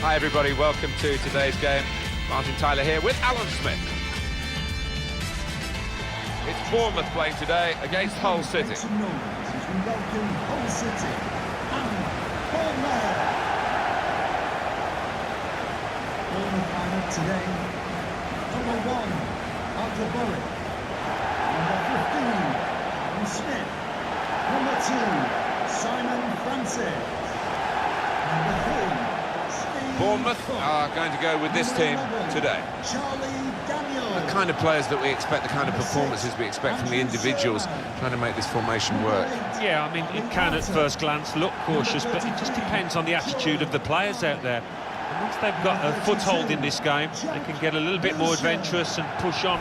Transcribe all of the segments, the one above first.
Hi everybody, welcome to today's game. Martin Tyler here with Alan Smith. It's Bournemouth playing today against Hull City. Make some noise as we welcome Hull City and Bournemouth. Bournemouth lineup today. Number 1, Albion. Number 15, Smith. Number 2, Simon Francis. Number 3, Bournemouth are going to go with this team today. The kind of players that we expect, the kind of performances we expect from the individuals trying to make this formation work. Yeah, I mean, it can at first glance look cautious, but it just depends on the attitude of the players out there. And once they've got a foothold in this game, they can get a little bit more adventurous and push on.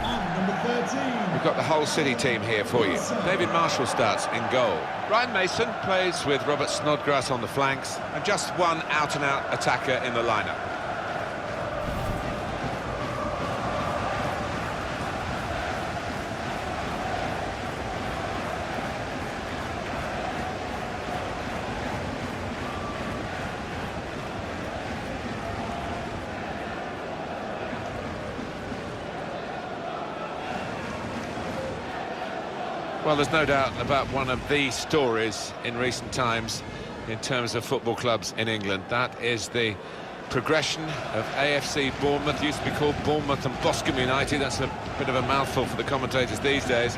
We've got the Hull City team here for you. David Marshall starts in goal. Ryan Mason plays with Robert Snodgrass on the flanks, and just one out-and-out attacker in the lineup. Well, there's no doubt about one of the stories in recent times in terms of football clubs in England. That is the progression of AFC Bournemouth. Used to be called Bournemouth and Boscombe United. That's a bit of a mouthful for the commentators these days.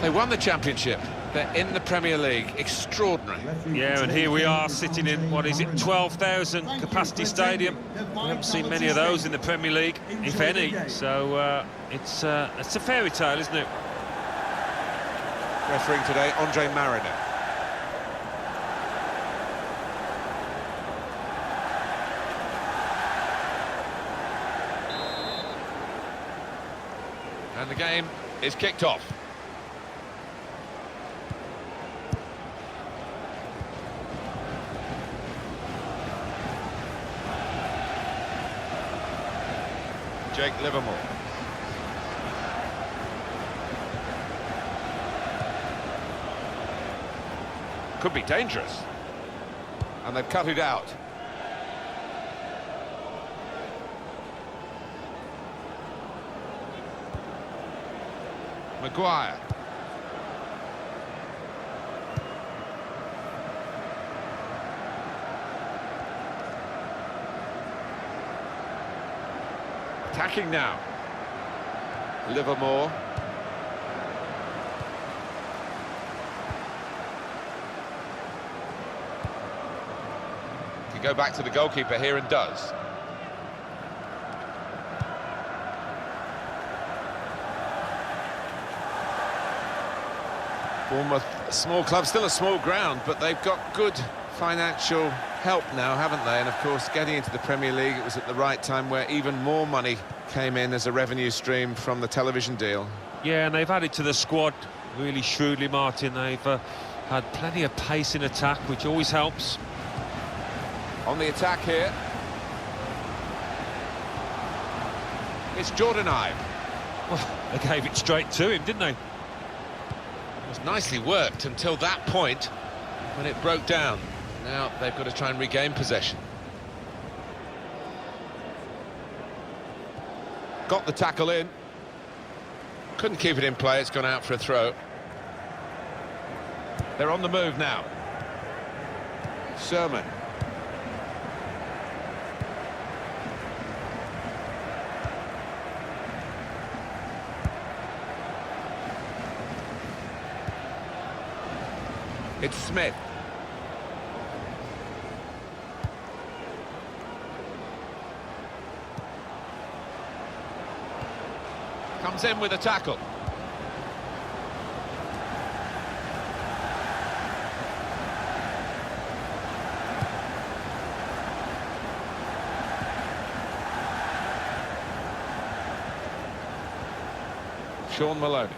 They won the championship. They're in the Premier League. Extraordinary. Yeah, and here we are sitting in, what is it, 12,000 capacity stadium. We haven't seen many of those in the Premier League, if any. So it's a fairy tale, isn't it? Refereeing today, Andre Mariner. And the game is kicked off. Jake Liverpool. Could be dangerous. And they've cut it out. Maguire. Attacking now. Livermore. Go back to the goalkeeper here and does. Bournemouth, a small club, still a small ground, but they've got good financial help now, haven't they? And of course, getting into the Premier League, it was at the right time where even more money came in as a revenue stream from the television deal. Yeah, and they've added to the squad really shrewdly, Martin. They've had plenty of pace in attack, which always helps. On the attack here, it's Jordan Ibe. Well, they gave it straight to him, didn't they? It was nicely worked until that point when it broke down. Now they've got to try and regain possession. Got the tackle in. Couldn't keep it in play, it's gone out for a throw. They're on the move now. Sherman. It's Smith. Comes in with a tackle. Sean Maloney.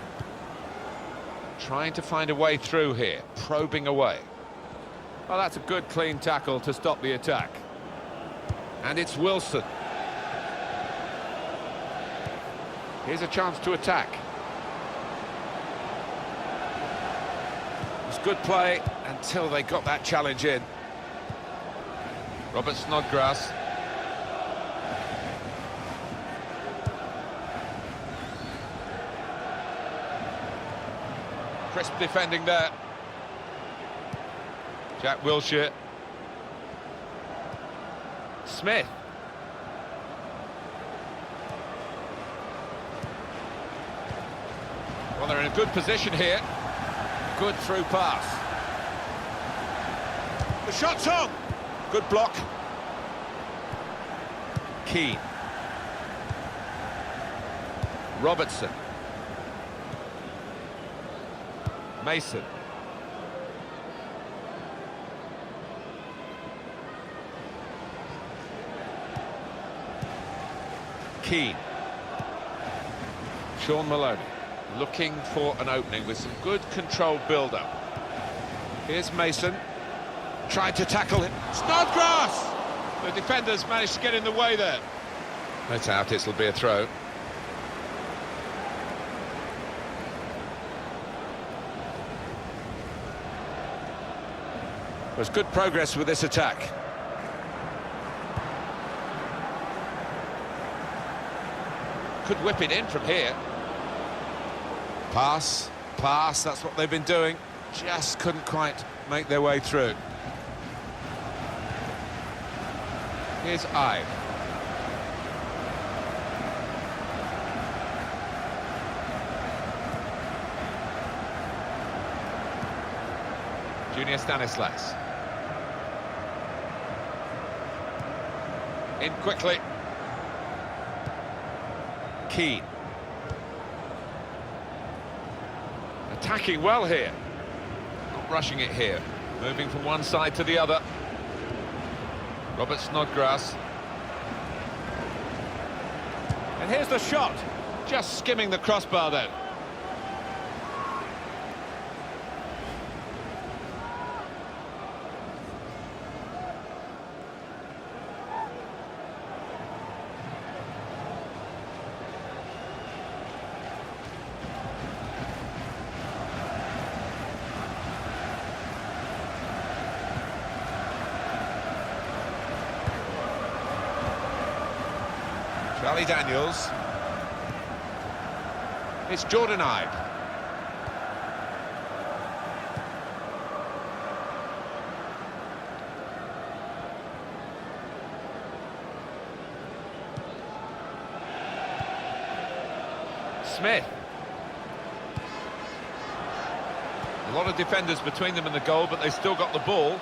Trying to find a way through here, probing away. Well, that's a good, clean tackle to stop the attack. And it's Wilson. Here's a chance to attack. It was good play until they got that challenge in. Robert Snodgrass. Crisp defending there. Jack Wilshere. Smith. Well, they're in a good position here. Good through pass. The shot's on. Good block. Keane. Robertson. Mason. Keane. Sean Maloney looking for an opening with some good controlled build-up. Here's Mason. Tried to tackle him. Snodgrass! The defenders managed to get in the way there. That's out, it'll be a throw. There's good progress with this attack. Could whip it in from here. Pass, pass, that's what they've been doing. Just couldn't quite make their way through. Here's Ive. Junior Stanislas. In quickly. Keane. Attacking well here. Not rushing it here. Moving from one side to the other. Robert Snodgrass. And here's the shot. Just skimming the crossbar then. Charlie Daniels. It's Jordan Ibe. Smith. A lot of defenders between them and the goal, but they still got the ball.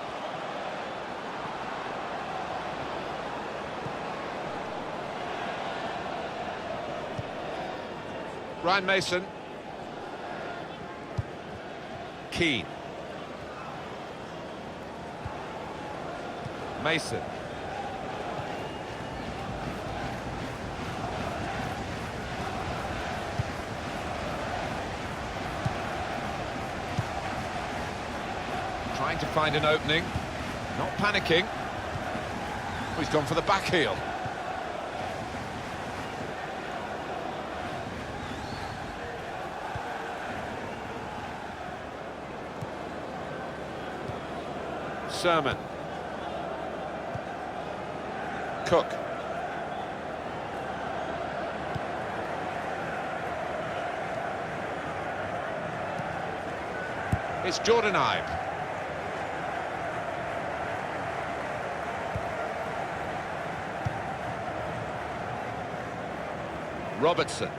Ryan Mason. Keane. Mason. Trying to find an opening. Not panicking. Oh, he's gone for the back heel. Sermon. Cook. It's Jordan Ibe. Robertson.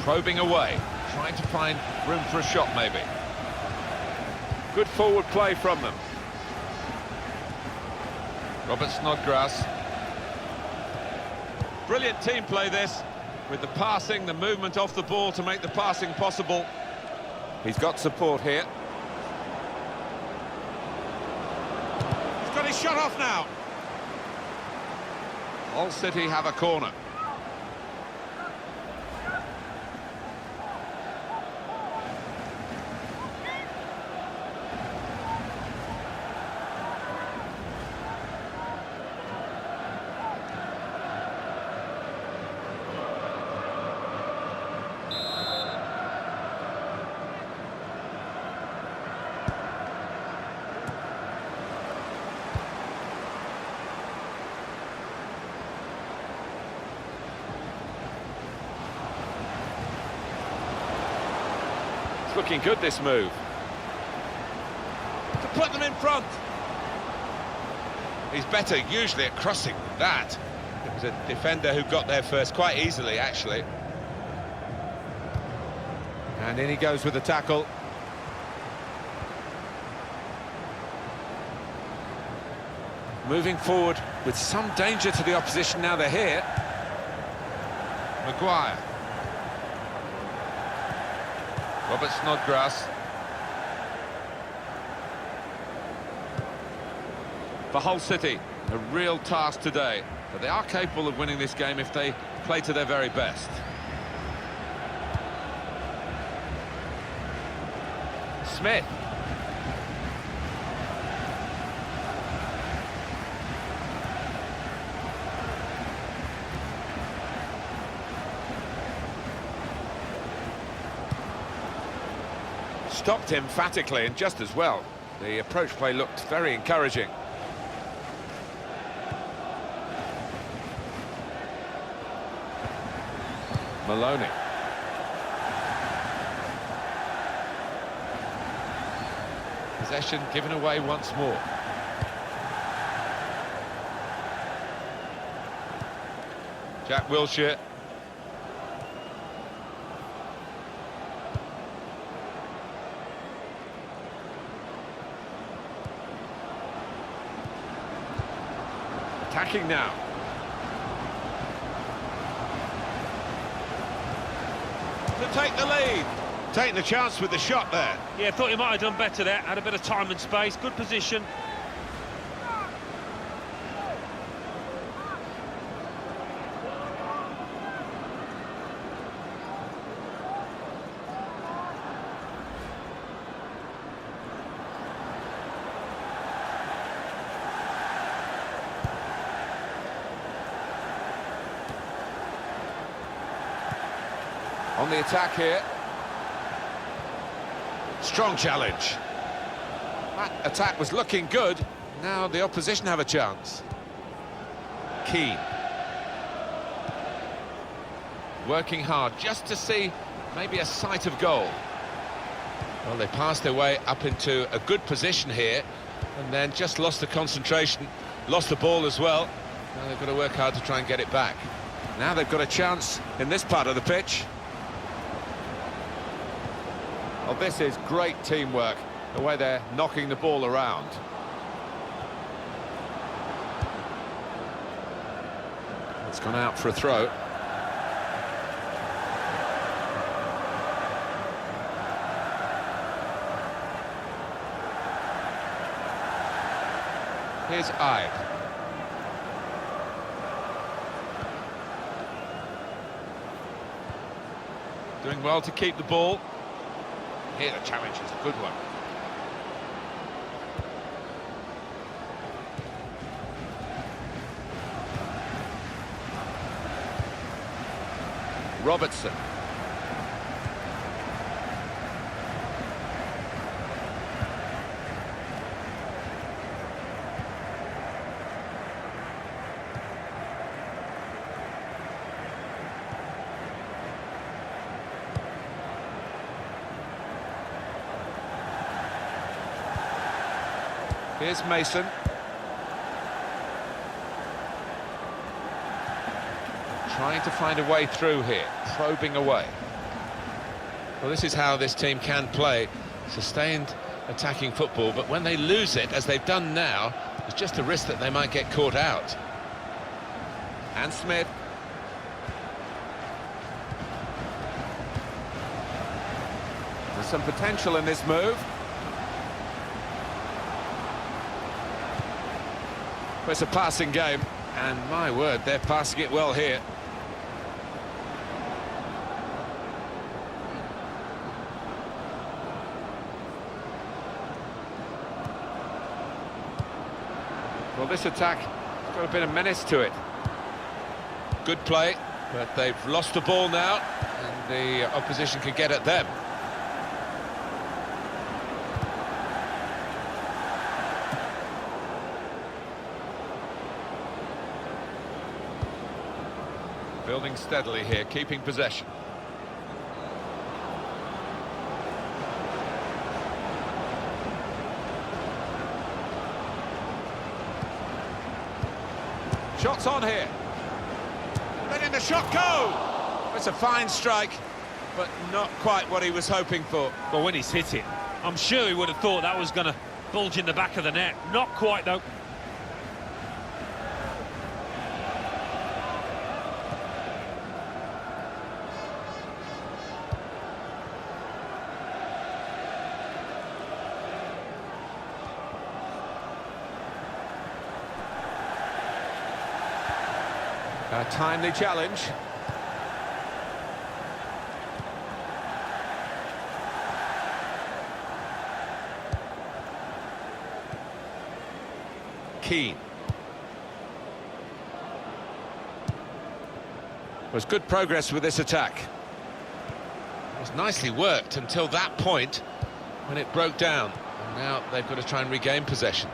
Probing away, trying to find room for a shot maybe. Good forward play from them. Robert Snodgrass. Brilliant team play this, with the passing, the movement off the ball to make the passing possible. He's got support here. He's got his shot off now. Hull City have a corner. It's looking good, this move. To put them in front. He's better usually at crossing than that. It was a defender who got there first, quite easily, actually. And in he goes with the tackle. Moving forward with some danger to the opposition now they're here. Maguire. Robert Snodgrass. For Hull City, a real task today, but they are capable of winning this game if they play to their very best. Smith. Stopped emphatically and just as well. The approach play looked very encouraging. Maloney. Possession given away once more. Jack Wilshere. Attacking now. To take the lead. Taking the chance with the shot there. Yeah, thought he might have done better there. Had a bit of time and space. Good position. On the attack here. Strong challenge. That attack was looking good. Now the opposition have a chance. Keane. Working hard just to see maybe a sight of goal. Well, they passed their way up into a good position here and then just lost the concentration, lost the ball as well. Now they've got to work hard to try and get it back. Now they've got a chance in this part of the pitch. Well, this is great teamwork, the way they're knocking the ball around. It's gone out for a throw. Here's Ibe. Doing well to keep the ball. Here the challenge is a good one. Robertson. Here's Mason. Trying to find a way through here, probing away. Well, this is how this team can play, sustained attacking football, but when they lose it, as they've done now, there's just a risk that they might get caught out. And Smith. There's some potential in this move. It's a passing game, and my word, they're passing it well here. Well, this attack has got a bit of menace to it. Good play, but they've lost the ball now, and the opposition can get at them. Building steadily here, keeping possession. Shots on here. Letting the shot go! It's a fine strike, but not quite what he was hoping for. Well, when he's hit it, I'm sure he would have thought that was going to bulge in the back of the net. Not quite, though. A timely challenge. Keane. Was good progress with this attack. It was nicely worked until that point when it broke down. And now they've got to try and regain possession.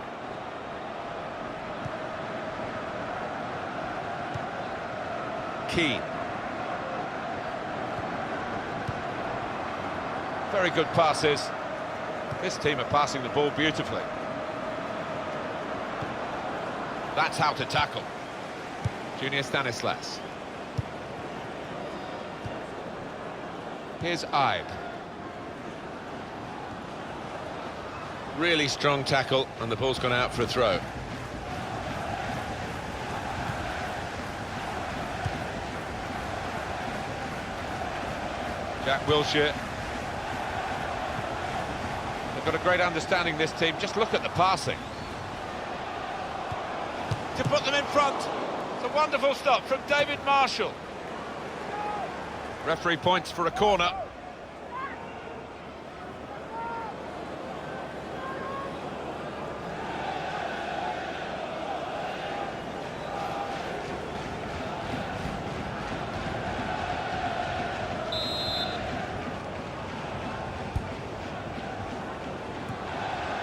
Keane. Very good passes. This team are passing the ball beautifully. That's how to tackle. Junior Stanislas. Here's Ibe. Really strong tackle, and the ball's gone out for a throw. Jack Wilshere. They've got a great understanding, this team. Just look at the passing. To put them in front. It's a wonderful stop from David Marshall. Referee points for a corner.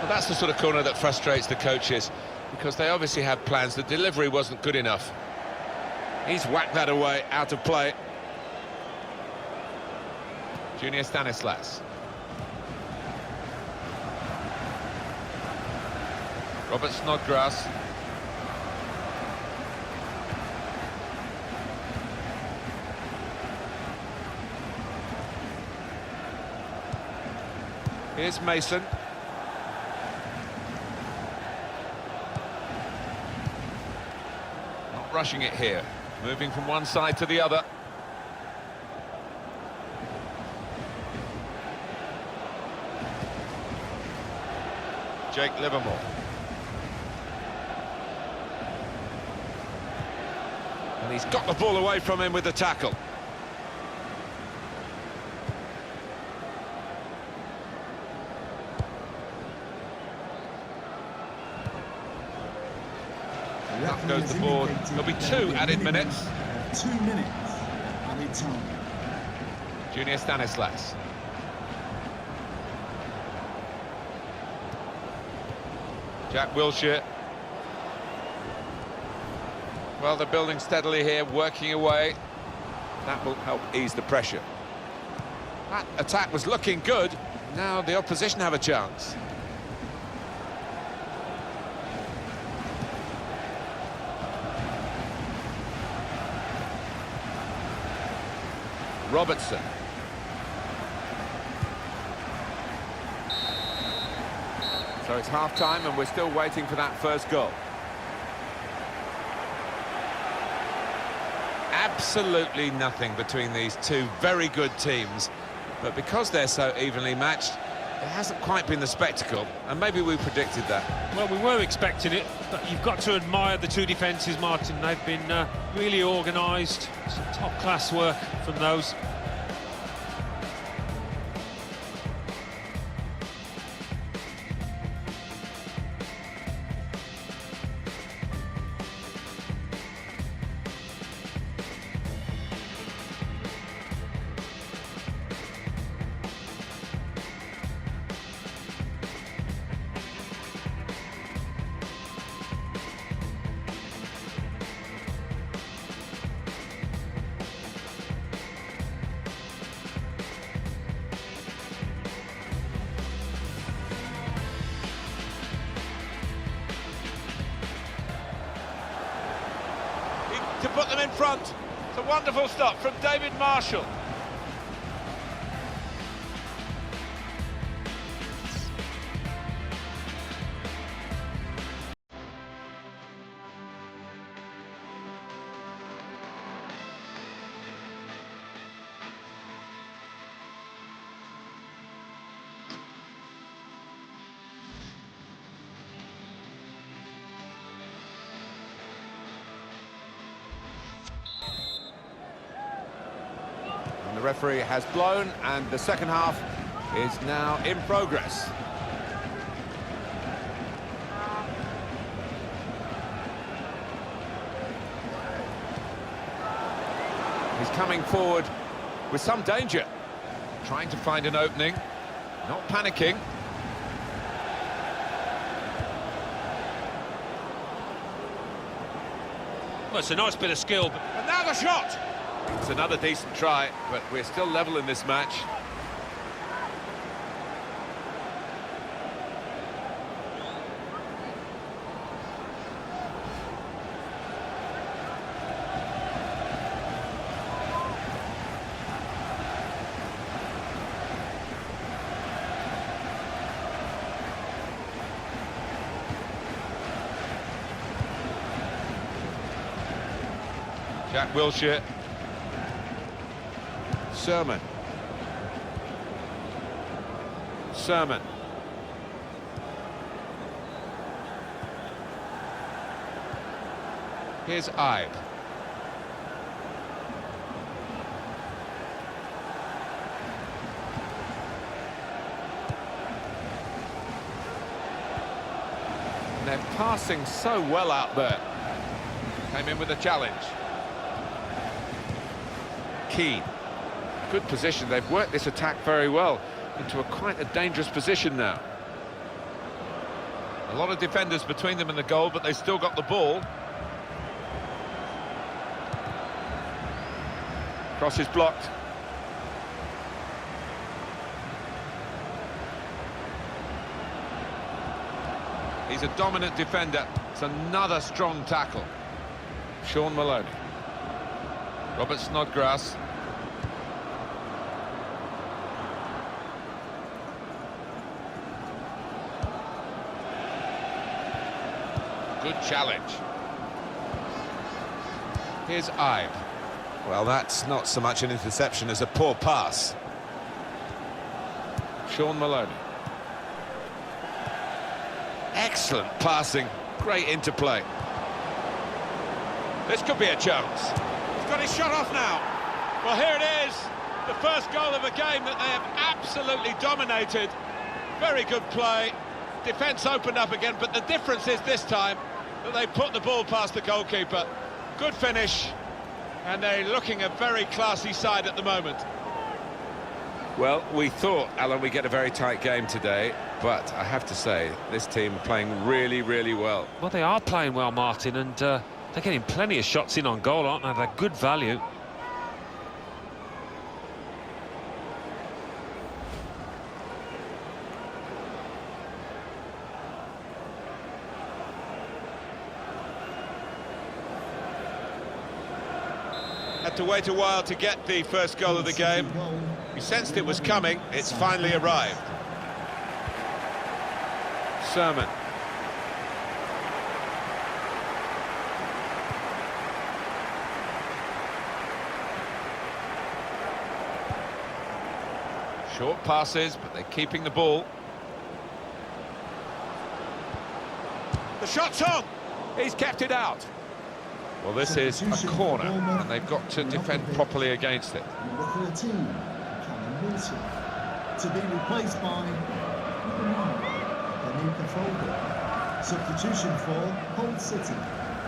Well, that's the sort of corner that frustrates the coaches, because they obviously had plans. The delivery wasn't good enough. He's whacked that away, out of play. Junior Stanislas. Robert Snodgrass. Here's Mason. Not rushing it here. Moving from one side to the other. Jake Livermore. And he's got the ball away from him with the tackle. Up goes the board. There'll be 2 added minutes. 2 minutes added time. Junior Stanislas. Jack Wilshere. Well, they're building steadily here, working away. That will help ease the pressure. That attack was looking good. Now the opposition have a chance. Robertson. So it's half-time and we're still waiting for that first goal. Absolutely nothing between these two very good teams, but because they're so evenly matched, it hasn't quite been the spectacle, and maybe we predicted that. Well, we were expecting it, but you've got to admire the two defences, Martin. They've been really organised. Some top-class work from those. put them in front. It's a wonderful stop from David Marshall. The referee has blown, and the second half is now in progress. He's coming forward with some danger, trying to find an opening, not panicking. Well, it's a nice bit of skill. And now the shot! It's another decent try, but we're still level in this match. Jack Wilshere. Sermon. Here's Ibe. And they're passing so well out there. Came in with a challenge. Keane. Good position. They've worked this attack very well into quite a dangerous position now. A lot of defenders between them and the goal, but they've still got the ball. Cross is blocked. He's a dominant defender. It's another strong tackle. Sean Maloney. Robert Snodgrass. Good challenge. Here's Ibe. Well, that's not so much an interception as a poor pass. Sean Maloney. Excellent passing. Great interplay. This could be a chance. He's got his shot off now. Well, here it is. The first goal of a game that they have absolutely dominated. Very good play. Defence opened up again, but the difference is this time that they put the ball past the goalkeeper. Good finish, and they're looking a very classy side at the moment. Well, we thought, Alan, we'd get a very tight game today, but I have to say, this team are playing really, really well. Well, they are playing well, Martin, and they're getting plenty of shots in on goal, aren't they? They're good value. Had to wait a while to get the first goal of the game. You sensed it was coming. It's finally arrived. Sermon. Short passes, but they're keeping the ball. The shot's on! He's kept it out. Well, this is a corner, and they've got to defend properly against it. Number 13, Callum Wilson, to be replaced by number 9, Danica Folger. Substitution for Hull City.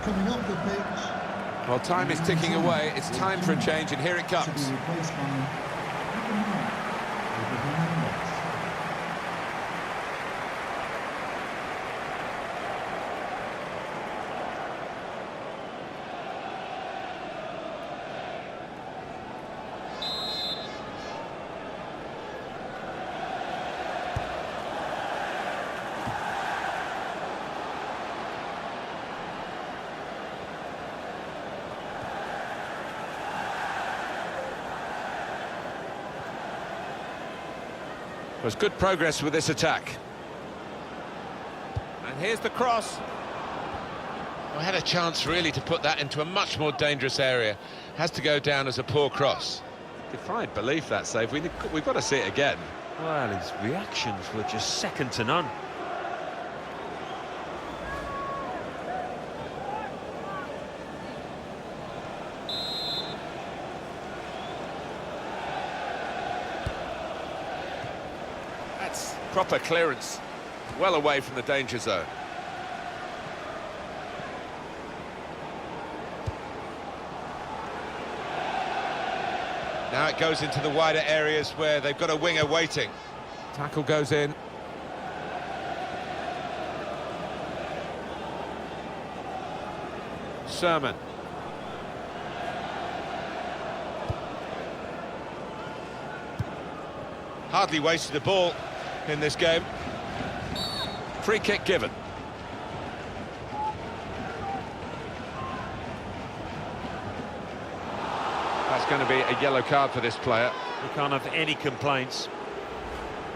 Coming off the pitch. Well, time is ticking away. It's time for a change, and here it comes. To be replaced by number 9, Was good progress with this attack. And here's the cross. I had a chance really to put that into a much more dangerous area. Has to go down as a poor cross. Defied belief, that save. We've got to see it again. Well, his reactions were just second to none. That's proper clearance. Well away from the danger zone. Now it goes into the wider areas where they've got a winger waiting. Tackle goes in. Sermon. Hardly wasted a ball in this game. Free kick given. That's going to be a yellow card for this player. We can't have any complaints.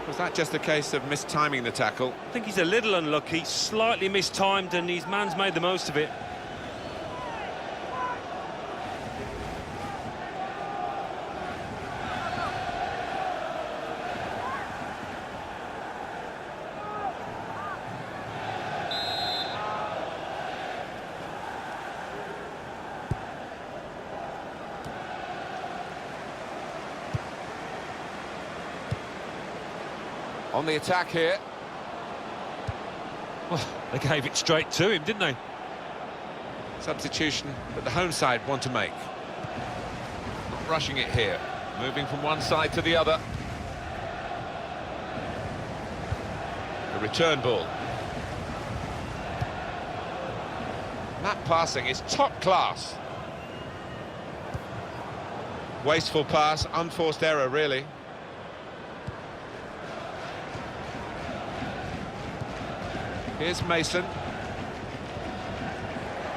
Was that just a case of mistiming the tackle? I think he's a little unlucky, slightly mistimed, and his man's made the most of it. On the attack here. Well, they gave it straight to him, didn't they? Substitution that the home side want to make. Not rushing it here. Moving from one side to the other. The return ball. That passing is top class. Wasteful pass, unforced error really. Here's Mason.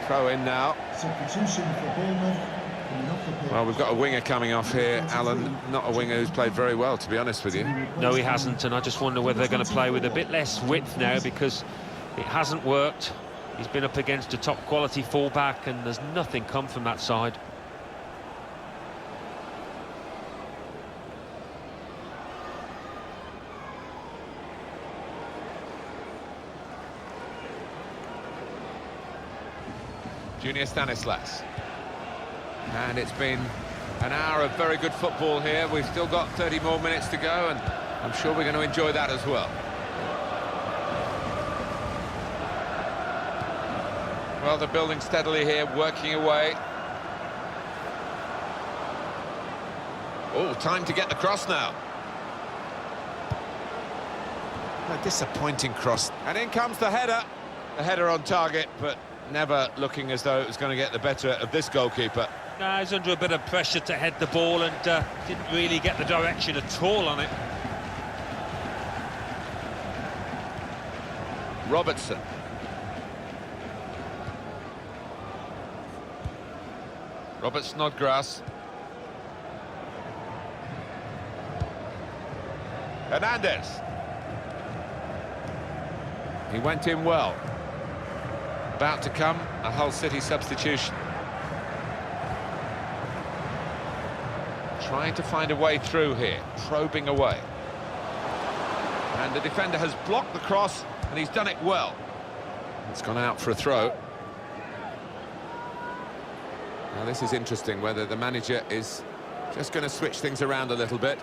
Throw in now. Substitution for Bournemouth. Well, we've got a winger coming off here, Alan. Not a winger who's played very well, to be honest with you. No, he hasn't, and I just wonder whether they're going to play with a bit less width now, because it hasn't worked. He's been up against a top-quality fullback, and there's nothing come from that side. Junior Stanislas. And it's been an hour of very good football here. We've still got 30 more minutes to go, and I'm sure we're going to enjoy that as well. Well, they're building steadily here, working away. Oh, time to get the cross now. A disappointing cross. And in comes the header. The header on target, but never looking as though it was going to get the better of this goalkeeper. No, he's under a bit of pressure to head the ball, and didn't really get the direction at all on it. Robertson. Robert Snodgrass. Hernandez. He went in well. About to come, a Hull City substitution. Trying to find a way through here, probing away. And the defender has blocked the cross, and he's done it well. It's gone out for a throw. Now this is interesting, whether the manager is just going to switch things around a little bit.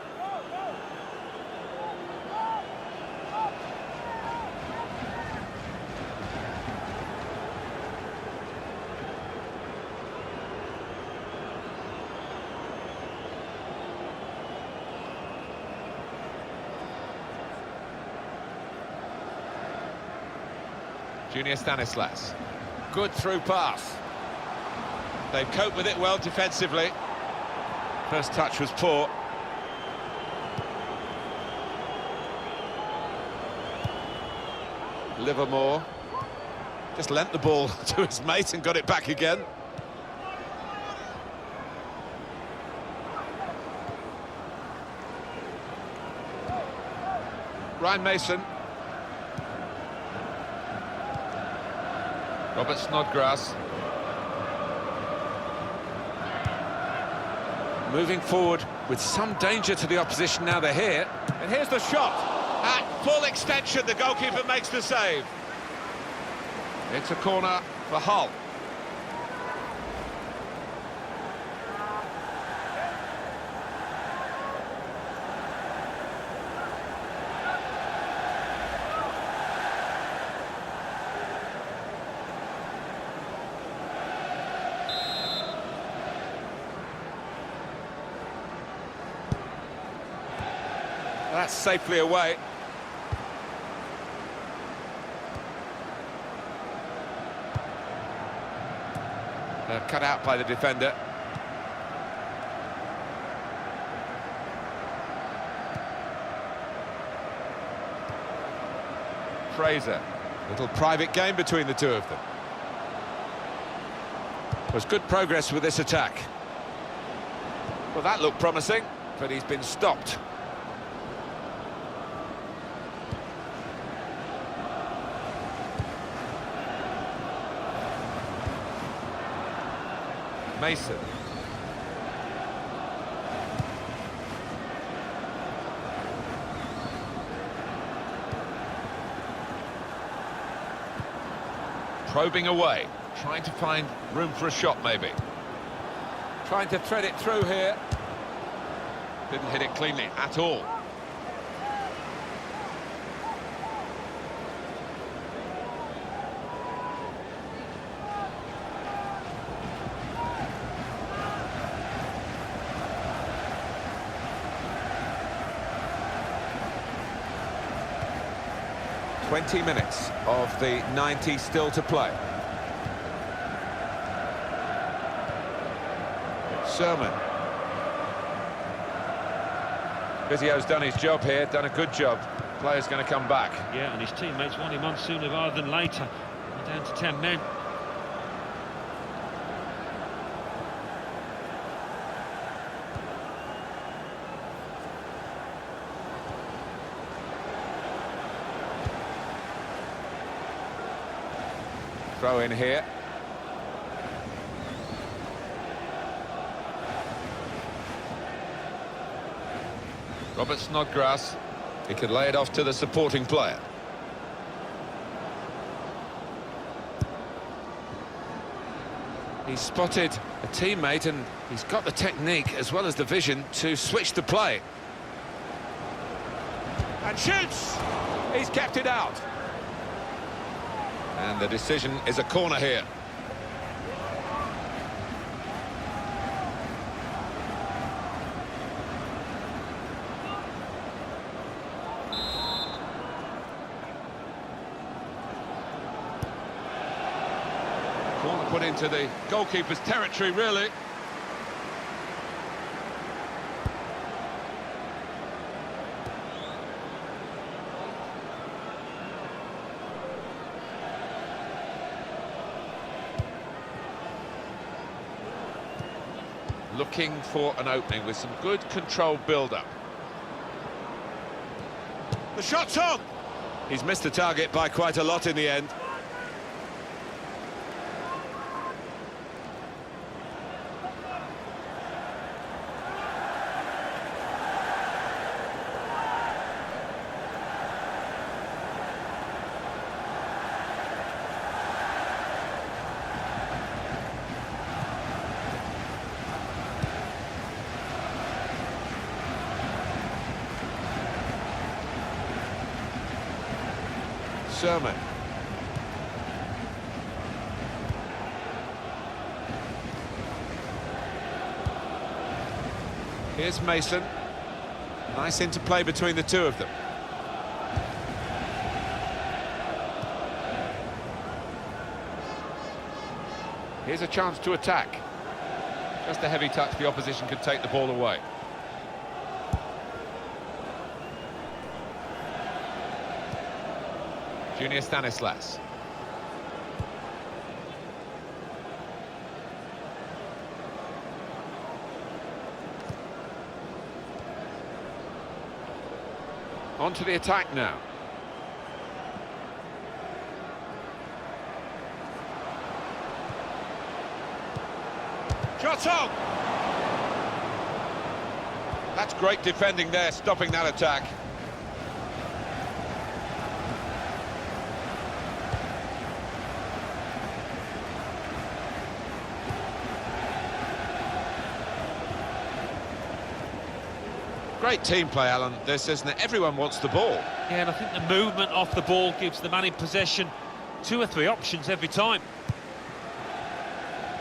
Junior Stanislas. Good through pass. They've coped with it well defensively. First touch was poor. Livermore just lent the ball to his mate and got it back again. Ryan Mason. Robert Snodgrass. Moving forward with some danger to the opposition now they're here. And here's the shot. At full extension, the goalkeeper makes the save. It's a corner for Hull. That's safely away. Cut out by the defender. Fraser. Little private game between the two of them. Was good progress with this attack. Well, that looked promising, but he's been stopped. Mason. Probing away, trying to find room for a shot maybe. Trying to thread it through here. Didn't hit it cleanly at all. "20 minutes of the 90 still to play. Sermon. Vizio's done his job here, done a good job. Player's going to come back. Yeah, and his teammates want him on sooner rather than later. We're down to 10 men. Throw in here. Robert Snodgrass. He could lay it off to the supporting player. He's spotted a teammate and he's got the technique as well as the vision to switch the play. And shoots! He's kept it out. And the decision is a corner here. Corner put into the goalkeeper's territory, really. Looking for an opening with some good controlled build-up. The shot's on! He's missed the target by quite a lot in the end. Sermon. Here's Mason. Nice interplay between the two of them. Here's a chance to attack. Just a heavy touch, the opposition could take the ball away. Junior Stanislas. Onto the attack now. Shot on! That's great defending there, stopping that attack. Great team play, Alan, this, isn't it? Everyone wants the ball. Yeah, and I think the movement off the ball gives the man in possession 2 or 3 options every time.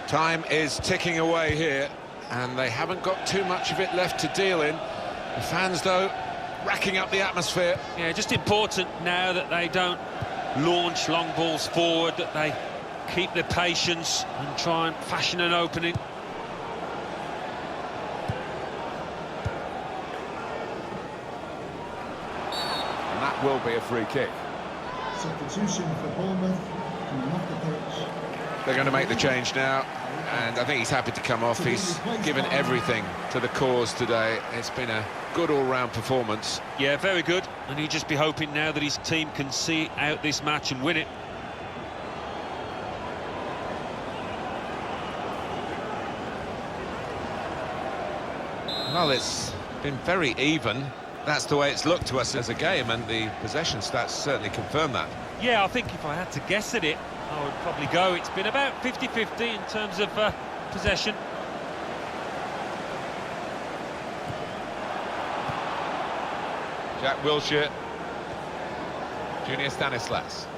Time is ticking away here, and they haven't got too much of it left to deal in. The fans, though, racking up the atmosphere. Yeah, just important now that they don't launch long balls forward, that they keep their patience and try and fashion an opening. And that will be a free kick. Substitution for Bournemouth coming off the pitch. They're going to make the change now, and I think he's happy to come off. He's given everything to the cause today. It's been a good all-round performance. Yeah, very good, and he'll just be hoping now that his team can see out this match and win it. Well, it's been very even. That's the way it's looked to us as a game, and the possession stats certainly confirm that. Yeah, I think if I had to guess at it, I would probably go. It's been about 50-50 in terms of possession. Jack Wilshere, Junior Stanislas.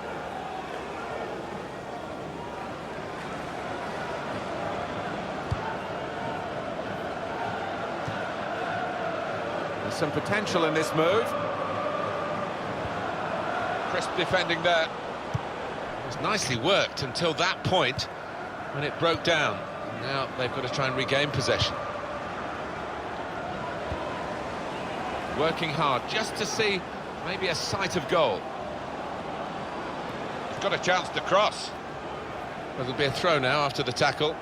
There's some potential in this move. Crisp defending there. It was nicely worked until that point when it broke down. Now they've got to try and regain possession. Working hard just to see maybe a sight of goal. He's got a chance to cross. It'll be a throw now after the tackle.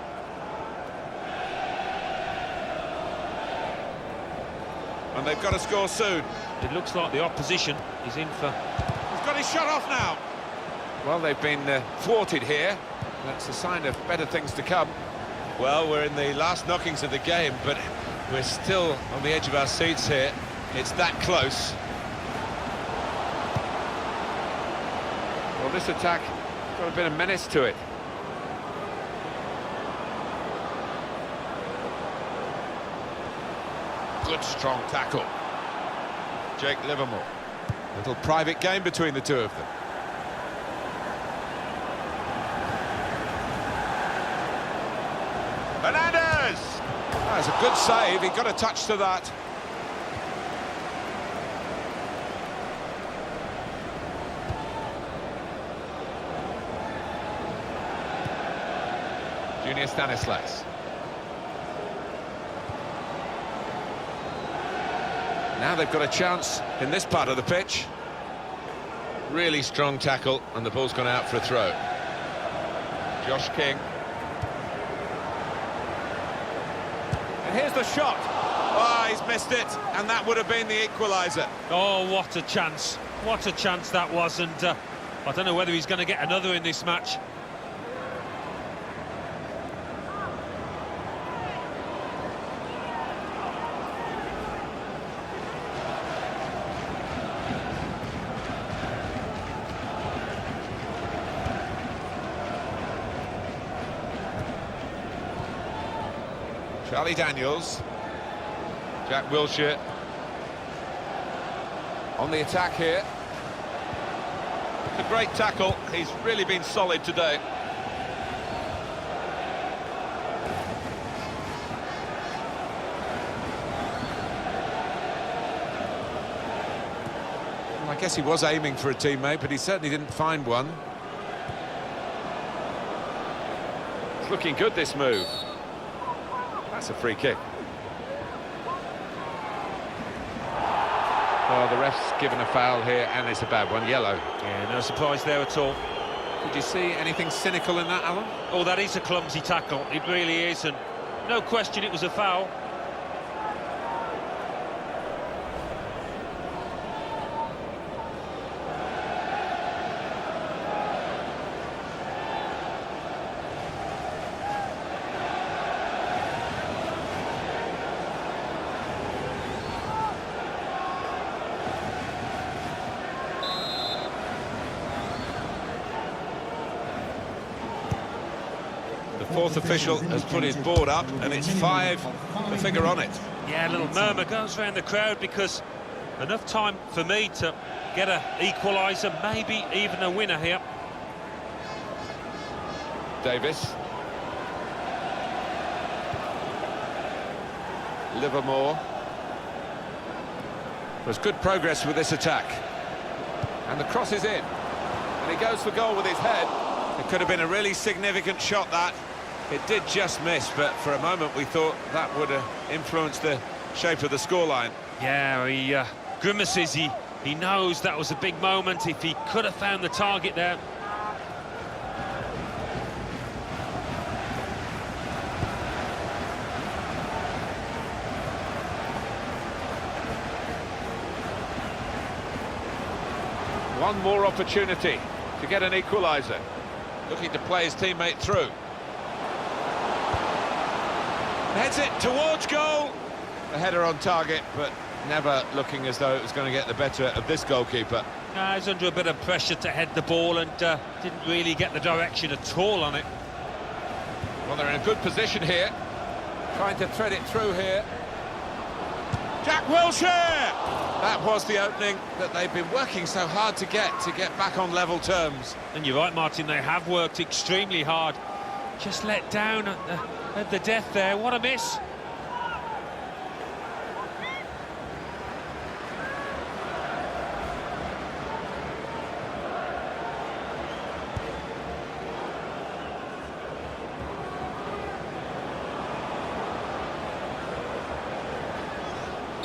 And they've got to score soon. It looks like the opposition is in for... He's got his shot off now. Well, they've been thwarted here. That's a sign of better things to come. Well, we're in the last knockings of the game, but we're still on the edge of our seats here. It's that close. Well, this attack got a bit of menace to it. Good strong tackle. Jake Livermore. Little private game between the two of them. Hernandez! That's a good save. He got a touch to that. Junior Stanislas. Now they've got a chance in this part of the pitch. Really strong tackle, and the ball's gone out for a throw. Josh King. And here's the shot. Oh, he's missed it, and that would have been the equaliser. Oh, what a chance. What a chance that was, and I don't know whether he's going to get another in this match. Charlie Daniels. Jack Wilshere. On the attack here. It's a great tackle. He's really been solid today. Well, I guess he was aiming for a teammate, but he certainly didn't find one. It's looking good, this move. That's a free kick. Oh, the ref's given a foul here, and it's a bad one, yellow. Yeah, no surprise there at all. Did you see anything cynical in that, Alan? Oh, that is a clumsy tackle. It really is, and no question it was a foul. fourth official has put his board up, and it's 5, the figure on it. Yeah, a little murmur goes around the crowd because enough time for me to get an equaliser, maybe even a winner here. Davis. Livermore. There's good progress with this attack. And the cross is in. And he goes for goal with his head. It could have been a really significant shot, that. It did just miss, but for a moment we thought that would have influenced the shape of the scoreline. Yeah, he grimaces. He knows that was a big moment. If he could have found the target there. One more opportunity to get an equaliser. Looking to play his teammate through. Heads it towards goal. The header on target, but never looking as though it was going to get the better of this goalkeeper. He's under a bit of pressure to head the ball and didn't really get the direction at all on it. Well, they're in a good position here. Trying to thread it through here. Jack Wilshere! That was the opening that they've been working so hard to get back on level terms. And you're right, Martin, they have worked extremely hard. Just let down at the death there. What a miss.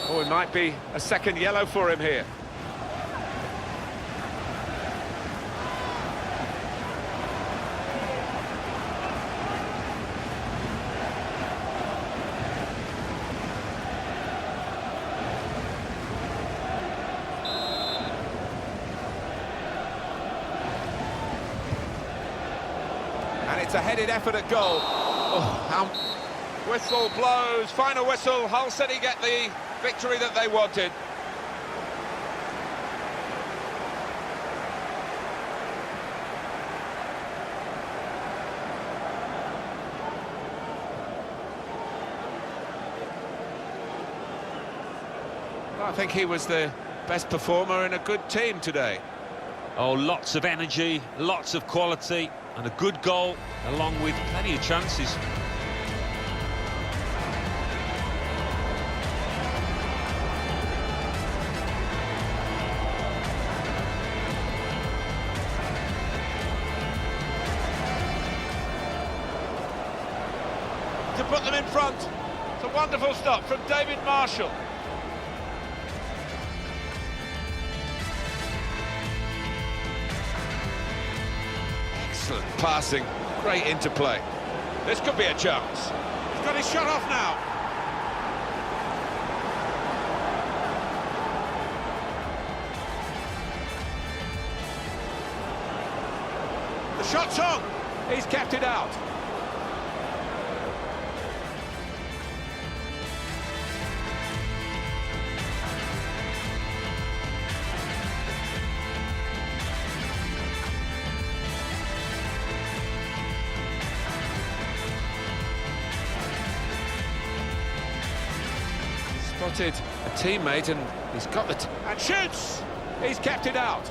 Oh, it might be a second yellow for him here. And it's a headed effort at goal. Oh, whistle blows, final whistle. Hull City get the victory that they wanted. I think he was the best performer in a good team today. Oh, lots of energy, lots of quality, and a good goal, along with plenty of chances. To put them in front. It's a wonderful stop from David Marshall. Excellent passing, great interplay. This could be a chance. He's got his shot off now. The shot's on. He's kept it out. Spotted a teammate and he's got the... and shoots! He's kept it out.